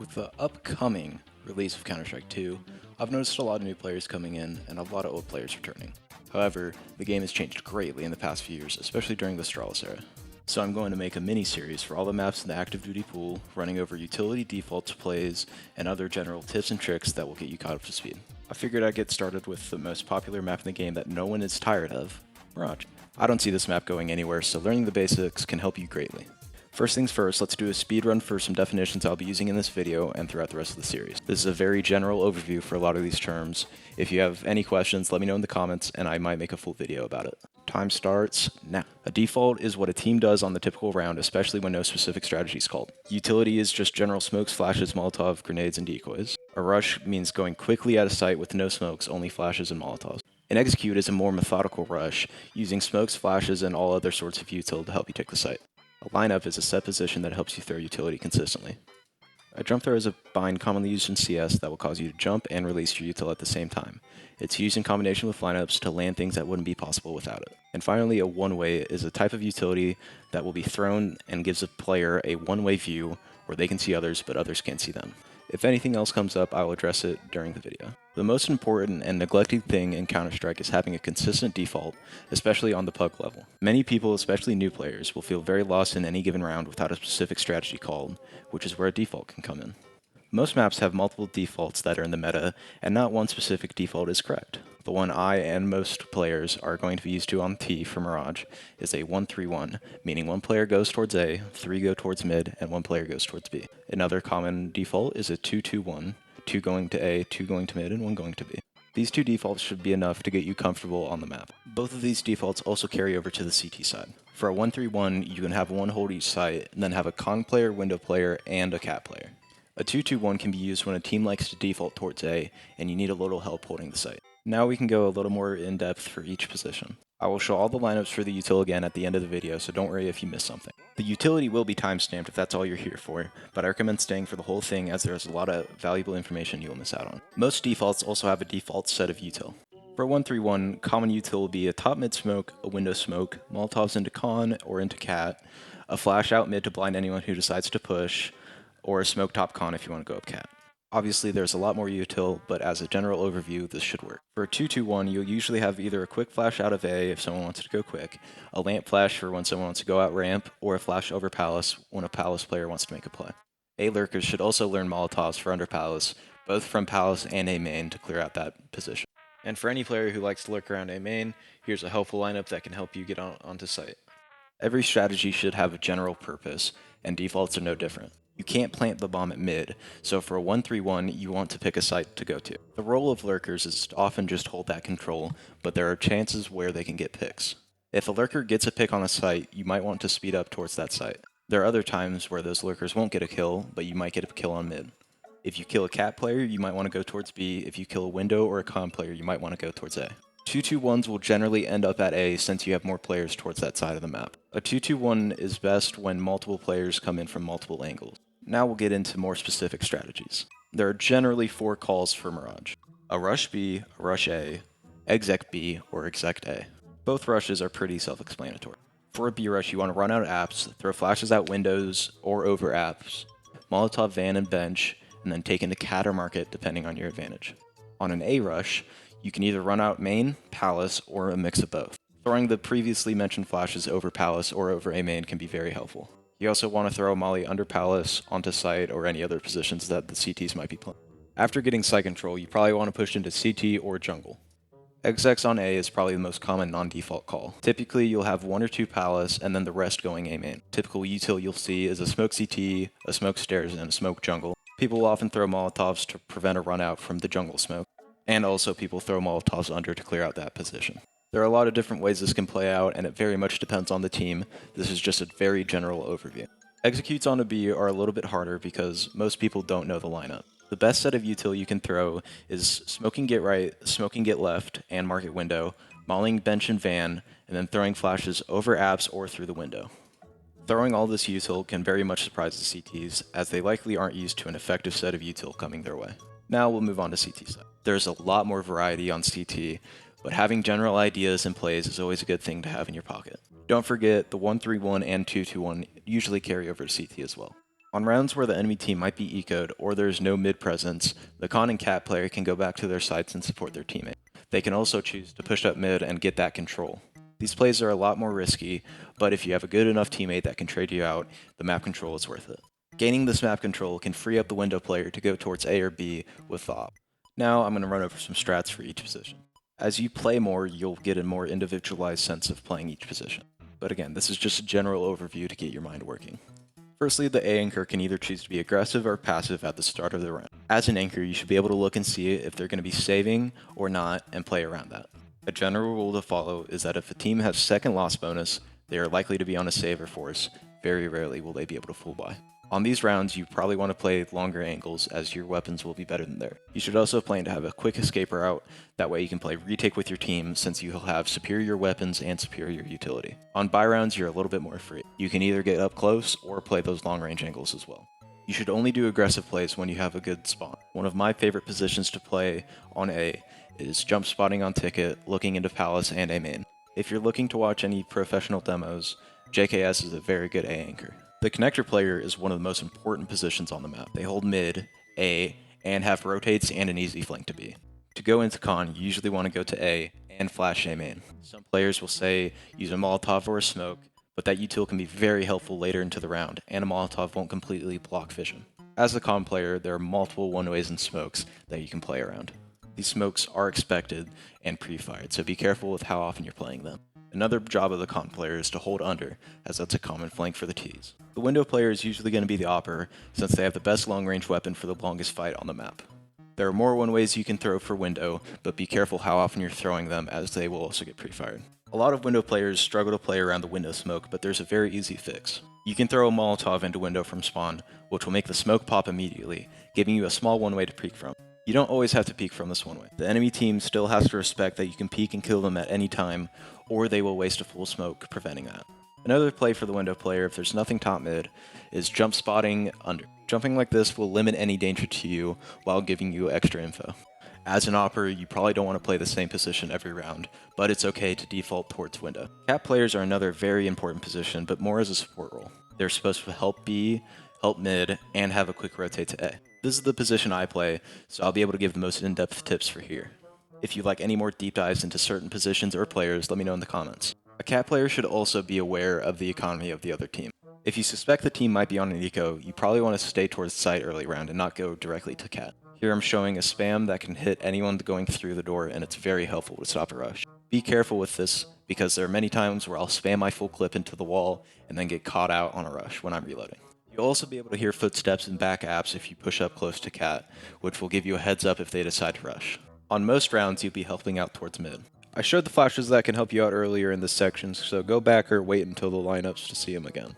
With the upcoming release of Counter-Strike 2, I've noticed a lot of new players coming in and a lot of old players returning. However, the game has changed greatly in the past few years, especially during the Strat Calls era. So I'm going to make a mini-series for all the maps in the active duty pool, running over utility defaults, plays, and other general tips and tricks that will get you caught up to speed. I figured I'd get started with the most popular map in the game that no one is tired of, Mirage. I don't see this map going anywhere, so learning the basics can help you greatly. First things first, let's do a speed run for some definitions I'll be using in this video and throughout the rest of the series. This is a very general overview for a lot of these terms. If you have any questions, let me know in the comments and I might make a full video about it. Time starts now. A default is what a team does on the typical round, especially when no specific strategy is called. Utility is just general smokes, flashes, Molotov, grenades, and decoys. A rush means going quickly out of sight with no smokes, only flashes and Molotovs. An execute is a more methodical rush, using smokes, flashes, and all other sorts of util to help you take the site. A lineup is a set position that helps you throw utility consistently. A jump throw is a bind commonly used in CS that will cause you to jump and release your util at the same time. It's used in combination with lineups to land things that wouldn't be possible without it. And finally, a one-way is a type of utility that will be thrown and gives a player a one-way view where they can see others but others can't see them. If anything else comes up, I will address it during the video. The most important and neglected thing in Counter-Strike is having a consistent default, especially on the PUG level. Many people, especially new players, will feel very lost in any given round without a specific strategy called, which is where a default can come in. Most maps have multiple defaults that are in the meta, and not one specific default is correct. The one I and most players are going to be used to on T for Mirage is a 1-3-1, meaning one player goes towards A, 3 go towards mid, and one player goes towards B. Another common default is a 2-2-1, 2 going to A, 2 going to mid, and 1 going to B. These two defaults should be enough to get you comfortable on the map. Both of these defaults also carry over to the CT side. For a 1-3-1, you can have one hold each site, and then have a Conn player, window player, and a cat player. A 2-2-1 can be used when a team likes to default towards A, and you need a little help holding the site. Now we can go a little more in depth for each position. I will show all the lineups for the util again at the end of the video, so don't worry if you miss something. The utility will be timestamped if that's all you're here for, but I recommend staying for the whole thing as there's a lot of valuable information you'll miss out on. Most defaults also have a default set of util. For a 1-3-1, common util will be a top mid smoke, a window smoke, Molotovs into Conn or into cat, a flash out mid to blind anyone who decides to push, or a smoke top Conn if you want to go up cat. Obviously, there's a lot more util, but as a general overview, this should work. For a 2-2-1, you'll usually have either a quick flash out of A if someone wants to go quick, a lamp flash for when someone wants to go out ramp, or a flash over palace when a palace player wants to make a play. A lurkers should also learn Molotovs for under palace, both from palace and A main to clear out that position. And for any player who likes to lurk around A main, here's a helpful lineup that can help you get onto site. Every strategy should have a general purpose, and defaults are no different. You can't plant the bomb at mid, so for a 1-3-1, you want to pick a site to go to. The role of lurkers is to often just hold that control, but there are chances where they can get picks. If a lurker gets a pick on a site, you might want to speed up towards that site. There are other times where those lurkers won't get a kill, but you might get a kill on mid. If you kill a cat player, you might want to go towards B. If you kill a window or a Conn player, you might want to go towards A. 2-2-1s will generally end up at A since you have more players towards that side of the map. A 2-2-1 is best when multiple players come in from multiple angles. Now we'll get into more specific strategies. There are generally 4 calls for Mirage. A rush B, a rush A, exec B, or exec A. Both rushes are pretty self-explanatory. For a B rush, you want to run out apps, throw flashes out windows or over apps, Molotov van and bench, and then take into cat or market depending on your advantage. On an A rush, you can either run out main, palace, or a mix of both. Throwing the previously mentioned flashes over palace or over A main can be very helpful. You also want to throw a molly under palace, onto site, or any other positions that the CTs might be playing. After getting site control, you probably want to push into CT or jungle. Execs on A is probably the most common non-default call. Typically, you'll have 1 or 2 palace, and then the rest going A main. Typical util you'll see is a smoke CT, a smoke stairs, and a smoke jungle. People will often throw Molotovs to prevent a run out from the jungle smoke. And also people throw Molotovs under to clear out that position. There are a lot of different ways this can play out, and it very much depends on the team. This is just a very general overview. Executes on a B are a little bit harder because most people don't know the lineup. The best set of util you can throw is smoking get right, smoking get left, and market window, mauling bench and van, and then throwing flashes over apps or through the window. Throwing all this util can very much surprise the CTs, as they likely aren't used to an effective set of util coming their way. Now we'll move on to CT side. There's a lot more variety on CT, but having general ideas and plays is always a good thing to have in your pocket. Don't forget, the 1-3-1 and 2-2-1 usually carry over to CT as well. On rounds where the enemy team might be ecoed or there's no mid presence, the Conn and Cat player can go back to their sites and support their teammate. They can also choose to push up mid and get that control. These plays are a lot more risky, but if you have a good enough teammate that can trade you out, the map control is worth it. Gaining this map control can free up the window player to go towards A or B with the op. Now I'm going to run over some strats for each position. As you play more, you'll get a more individualized sense of playing each position. But again, this is just a general overview to get your mind working. Firstly, the A anchor can either choose to be aggressive or passive at the start of the round. As an anchor, you should be able to look and see if they're going to be saving or not and play around that. A general rule to follow is that if a team has second loss bonus, they are likely to be on a save or force. Very rarely will they be able to full buy. On these rounds, you probably want to play longer angles as your weapons will be better than theirs. You should also plan to have a quick escape route, that way you can play retake with your team since you'll have superior weapons and superior utility. On buy rounds, you're a little bit more free. You can either get up close or play those long range angles as well. You should only do aggressive plays when you have a good spawn. One of my favorite positions to play on A is jump spotting on ticket, looking into palace and A main. If you're looking to watch any professional demos, JKS is a very good A anchor. The connector player is one of the most important positions on the map. They hold mid, A, and have rotates and an easy flank to B. To go into Conn, you usually want to go to A and flash A main. Some players will say use a Molotov or a smoke, but that util can be very helpful later into the round, and a Molotov won't completely block vision. As a Conn player, there are multiple one-ways and smokes that you can play around. These smokes are expected and pre-fired, so be careful with how often you're playing them. Another job of the Conn player is to hold under, as that's a common flank for the Ts. The window player is usually going to be the opper, since they have the best long-range weapon for the longest fight on the map. There are more one-ways you can throw for window, but be careful how often you're throwing them, as they will also get pre-fired. A lot of window players struggle to play around the window smoke, but there's a very easy fix. You can throw a Molotov into window from spawn, which will make the smoke pop immediately, giving you a small one-way to peek from. You don't always have to peek from this one way. The enemy team still has to respect that you can peek and kill them at any time, or they will waste a full smoke preventing that. Another play for the window player, if there's nothing top mid, is jump spotting under. Jumping like this will limit any danger to you while giving you extra info. As an opper, you probably don't want to play the same position every round, but it's okay to default towards window. Cat players are another very important position, but more as a support role. They're supposed to help B, help mid, and have a quick rotate to A. This is the position I play, so I'll be able to give the most in-depth tips for here. If you'd like any more deep dives into certain positions or players, let me know in the comments. A cat player should also be aware of the economy of the other team. If you suspect the team might be on an eco, you probably want to stay towards site early round and not go directly to cat. Here I'm showing a spam that can hit anyone going through the door, and it's very helpful to stop a rush. Be careful with this, because there are many times where I'll spam my full clip into the wall and then get caught out on a rush when I'm reloading. You'll also be able to hear footsteps and back apps if you push up close to cat, which will give you a heads up if they decide to rush. On most rounds, you'll be helping out towards mid. I showed the flashes that can help you out earlier in this section, so go back or wait until the lineups to see them again.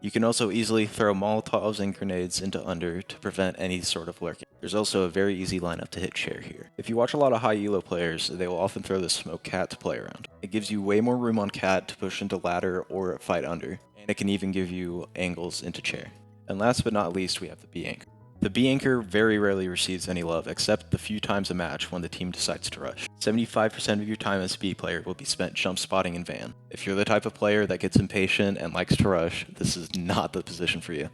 You can also easily throw Molotovs and grenades into under to prevent any sort of lurking. There's also a very easy lineup to hit chair here. If you watch a lot of high elo players, they will often throw this smoke cat to play around. It gives you way more room on cat to push into ladder or fight under, and it can even give you angles into chair. And last but not least, we have the B anchor. The B anchor very rarely receives any love, except the few times a match when the team decides to rush. 75% of your time as B player will be spent jump spotting in van. If you're the type of player that gets impatient and likes to rush, this is not the position for you.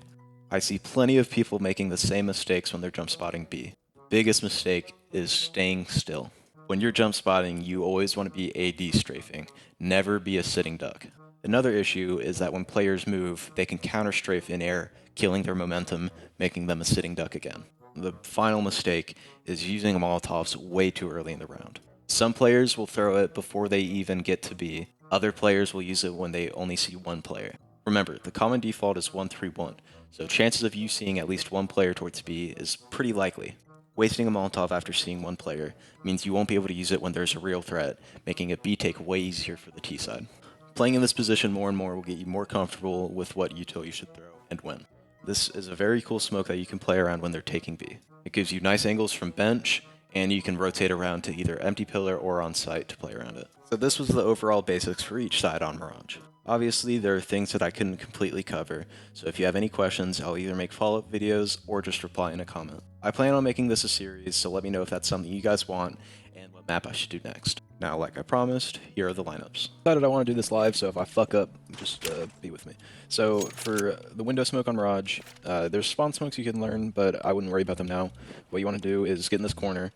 I see plenty of people making the same mistakes when they're jump spotting B. The biggest mistake is staying still. When you're jump spotting, you always want to be AD strafing, never be a sitting duck. Another issue is that when players move, they can counter strafe in air, killing their momentum, making them a sitting duck again. The final mistake is using Molotovs way too early in the round. Some players will throw it before they even get to B. Other players will use it when they only see one player. Remember, the common default is 1-3-1, so chances of you seeing at least one player towards B is pretty likely. Wasting a Molotov after seeing one player means you won't be able to use it when there's a real threat, making a B take way easier for the T side. Playing in this position more and more will get you more comfortable with what util you should throw and when. This is a very cool smoke that you can play around when they're taking B. It gives you nice angles from bench, and you can rotate around to either empty pillar or on site to play around it. So this was the overall basics for each side on Mirage. Obviously, there are things that I couldn't completely cover, so if you have any questions, I'll either make follow-up videos or just reply in a comment. I plan on making this a series, so let me know if that's something you guys want and what map I should do next. Now, like I promised, here are the lineups. Decided I want to do this live, so if I fuck up, just be with me. So, for the window smoke on Mirage, there's spawn smokes you can learn, but I wouldn't worry about them now. What you want to do is get in this corner,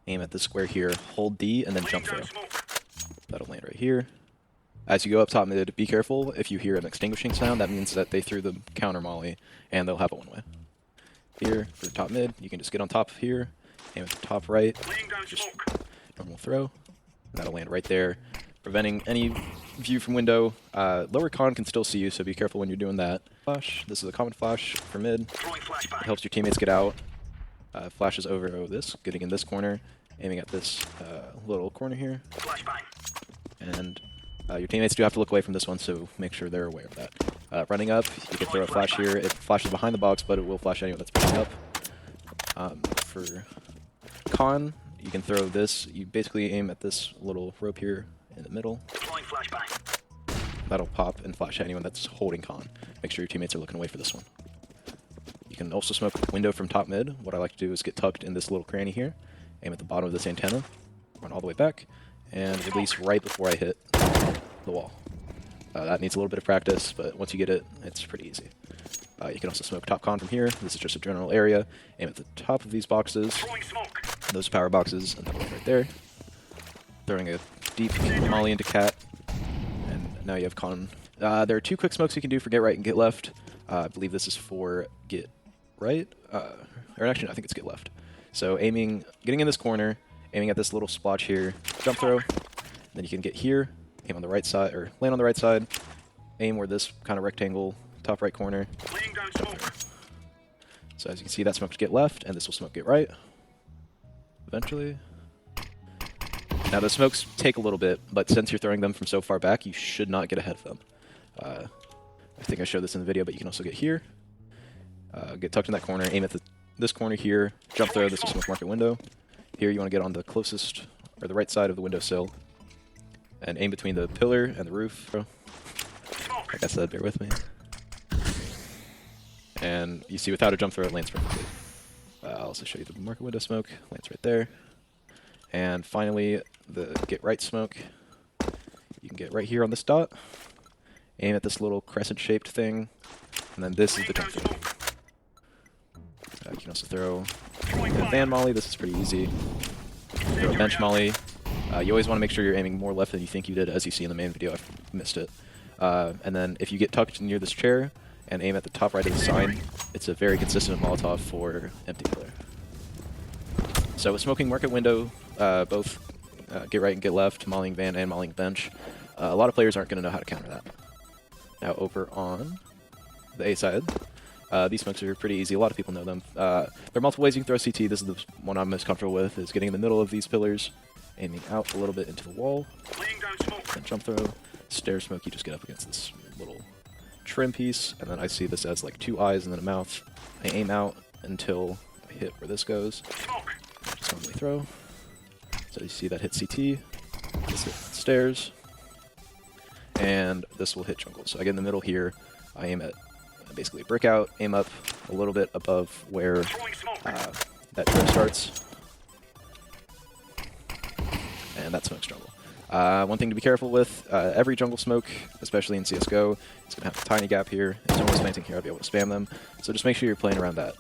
aim at this square here, hold D, and then jump throw. That'll land right here. As you go up top mid, be careful. If you hear an extinguishing sound, that means that they threw the counter molly, and they'll have a one-way. Here, for top mid, you can just get on top of here, aim at the top right, just normal throw. That'll land right there, preventing any view from window. Lower Conn can still see you, so be careful when you're doing that. Flash, this is a common flash for mid. It helps your teammates get out. Flashes over this, getting in this corner, aiming at this little corner here. And your teammates do have to look away from this one, so make sure they're aware of that. Running up, you can throw a flash here. It flashes behind the box, but it will flash anyone that's running up. For Conn, you can throw this. You basically aim at this little rope here in the middle. That'll pop and flash anyone that's holding Conn. Make sure your teammates are looking away for this one. You can also smoke window from top mid. What I like to do is get tucked in this little cranny here, aim at the bottom of this antenna, run all the way back, and release right before I hit the wall. That needs a little bit of practice, but once you get it, it's pretty easy. You can also smoke top Conn from here. This is just a general area. Aim at the top of these boxes. Those power boxes, and that'll land right there. Throwing a deep molly into Cat, and now you have Conn. There are two quick smokes you can do for get right and get left. I believe this is for get right, or actually no, I think it's get left. So getting in this corner, aiming at this little splotch here, jump throw, then you can get here, aim on the right side, or land on the right side, aim where this kind of rectangle, top right corner. So as you can see, that smoke get left, and this will smoke get right. Eventually. Now the smokes take a little bit, but since you're throwing them from so far back, you should not get ahead of them. I think I showed this in the video, but you can also get here, get tucked in that corner, aim at this corner here, jump throw, this is smoke market window. Here you want to get on the closest, or the right side of the windowsill, and aim between the pillar and the roof. Like I said, bear with me. And you see without a jump throw, it lands perfectly. I'll also show you the market window smoke, lands right there. And finally, the get right smoke. You can get right here on this dot, aim at this little crescent-shaped thing, and then this is the jump throw. You can also throw a van molly. This is pretty easy. Throw a bench molly. You always want to make sure you're aiming more left than you think you did, as you see in the main video. I missed it. And then if you get tucked near this chair and aim at the top right of the sign, it's a very consistent Molotov for empty player. So with smoking market window, both get right and get left, mollying van and mollying bench, a lot of players aren't going to know how to counter that. Now over on the A side, these smokes are pretty easy. A lot of people know them. There are multiple ways you can throw CT. This is the one I'm most comfortable with, is getting in the middle of these pillars, aiming out a little bit into the wall, then jump throw. Stair smoke, you just get up against this little trim piece, and then I see this as like two eyes and then a mouth. I aim out until I hit where this goes. Just normally throw. So you see that hit CT, this hit stairs, and this will hit jungle. So I get in the middle here, I aim at basically a brick out, aim up a little bit above where that trim starts, and that smokes jungle. One thing to be careful with, every jungle smoke, especially in CSGO, is going to have a tiny gap here. If someone's planting here, I'll be able to spam them. So just make sure you're playing around that.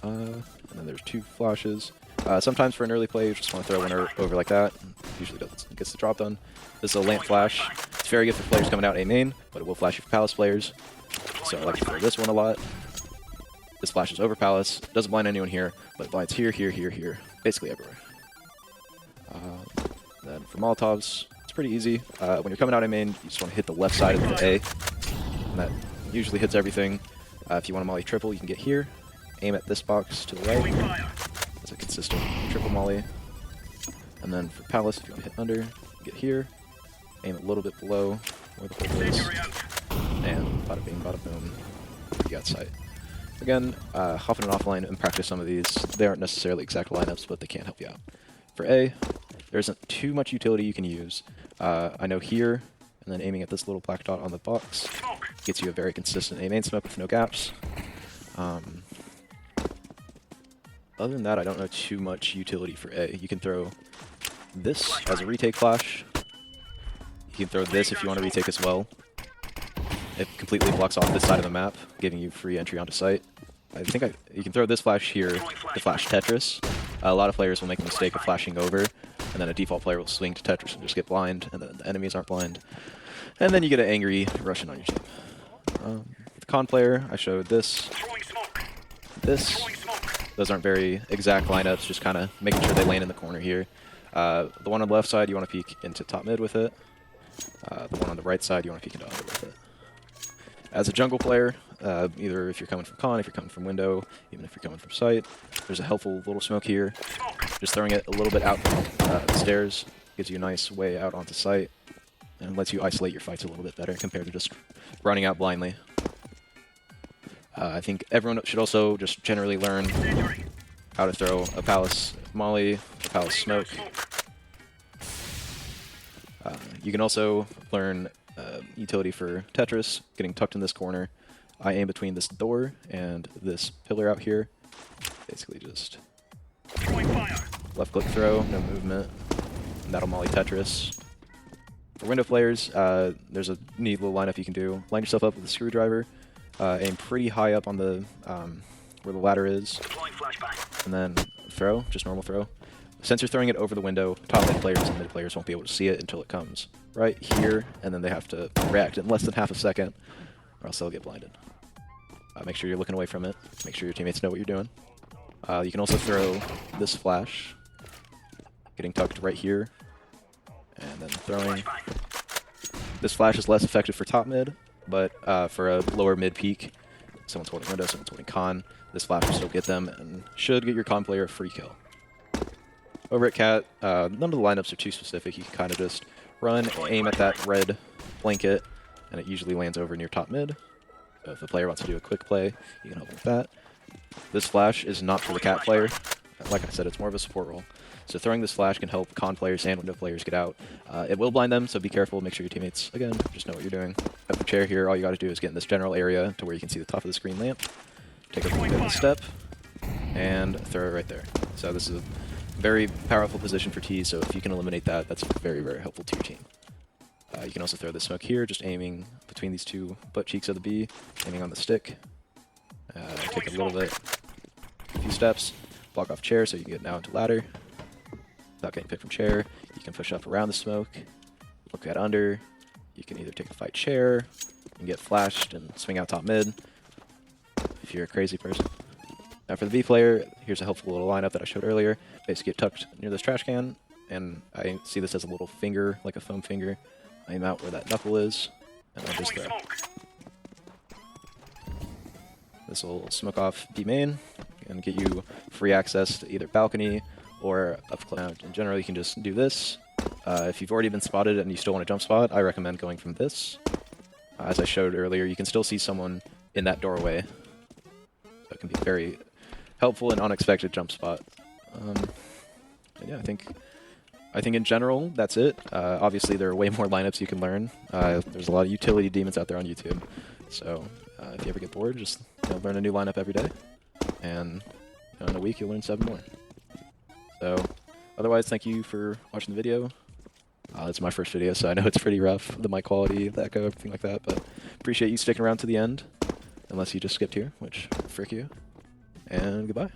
And then there's two flashes. Sometimes for an early play, you just want to throw one over like that. Usually gets the drop done. This is a lamp flash. It's very good for players coming out A main, but it will flash you for Palace players. So I like to throw this one a lot. This flashes over Palace. Doesn't blind anyone here, but it blinds here, here, here, here. Basically everywhere. Then for Molotovs, it's pretty easy. When you're coming out A main, you just want to hit the left side of the A. And that usually hits everything. If you want to molly triple, you can get here. Aim at this box to the right. That's a consistent triple molly. And then for Palace, if you want to hit under, get here. Aim a little bit below where the hole is. And bada bing, bada boom, you got sight. Again, hop in and offline and practice some of these. They aren't necessarily exact lineups, but they can help you out. For A, there isn't too much utility you can use. I know here and then aiming at this little black dot on the box gets you a very consistent A main smoke with no gaps. Other than that, I don't know too much utility for A. You can throw this as a retake flash. You can throw this if you want to retake as well. It completely blocks off this side of the map, giving you free entry onto site. You can throw this flash here to flash Tetris. A lot of players will make the mistake of flashing over, and then a default player will swing to Tetris and just get blind, and then the enemies aren't blind. And then you get an angry Russian on your team. The Conn player, I showed this. Those aren't very exact lineups, just kind of making sure they land in the corner here. The one on the left side, you want to peek into top mid with it. The one on the right side, you want to peek into under with it. As a jungle player, either if you're coming from Conn, if you're coming from window, even if you're coming from site, there's a helpful little smoke here. Just throwing it a little bit out the stairs gives you a nice way out onto site and lets you isolate your fights a little bit better compared to just running out blindly. I think everyone should also just generally learn how to throw a palace molly, a palace smoke. You can also learn utility for Tetris, getting tucked in this corner. I aim between this door and this pillar out here. Basically just left click throw, no movement, and that'll molly Tetris. For window players, there's a neat little lineup you can do. Line yourself up with a screwdriver, aim pretty high up on the where the ladder is, and then throw, just normal throw. Since you're throwing it over the window, top mid players and mid players won't be able to see it until it comes right here, and then they have to react in less than half a second, or else they'll get blinded. Make sure you're looking away from it. Make sure your teammates know what you're doing. You can also throw this flash, getting tucked right here, and then throwing. This flash is less effective for top mid, but for a lower mid peak, someone's holding window, someone's holding Conn, this flash will still get them and should get your Conn player a free kill. Over at Cat, none of the lineups are too specific. You can kind of just run, aim at that red blanket, and it usually lands over near top mid. So if the player wants to do a quick play, you can help with that. This flash is not for the Cat player. Like I said, it's more of a support role. So throwing this flash can help Conn players and window players get out. It will blind them, so be careful. Make sure your teammates, again, just know what you're doing. At the chair here, all you got to do is get in this general area to where you can see the top of the screen lamp. Take a bit of a step, and throw it right there. So this is a very powerful position for T, so if you can eliminate that, that's very, very helpful to your team. You can also throw this smoke here, just aiming between these two butt cheeks of the B, aiming on the stick. Take a little bit, a few steps, block off chair so you can get now into ladder. Without getting picked from chair, you can push up around the smoke, look at under. You can either take a fight chair and get flashed and swing out top mid if you're a crazy person. Now for the B player, here's a helpful little lineup that I showed earlier. Basically get tucked near this trash can, and I see this as a little finger, like a foam finger. I aim out where that knuckle is, and I just throw. This will smoke off B main and get you free access to either balcony or up close. Now, in general, you can just do this. If you've already been spotted and you still want to jump spot, I recommend going from this. As I showed earlier, you can still see someone in that doorway. So it can be very helpful and unexpected jump spot. And yeah, I think in general, that's it. Obviously, there are way more lineups you can learn. There's a lot of utility demons out there on YouTube. So if you ever get bored, just learn a new lineup every day. And in a week, you'll learn 7 more. So otherwise, thank you for watching the video. It's my first video, so I know it's pretty rough, the mic quality, the echo, everything like that. But appreciate you sticking around to the end, unless you just skipped here, which frick you. And goodbye.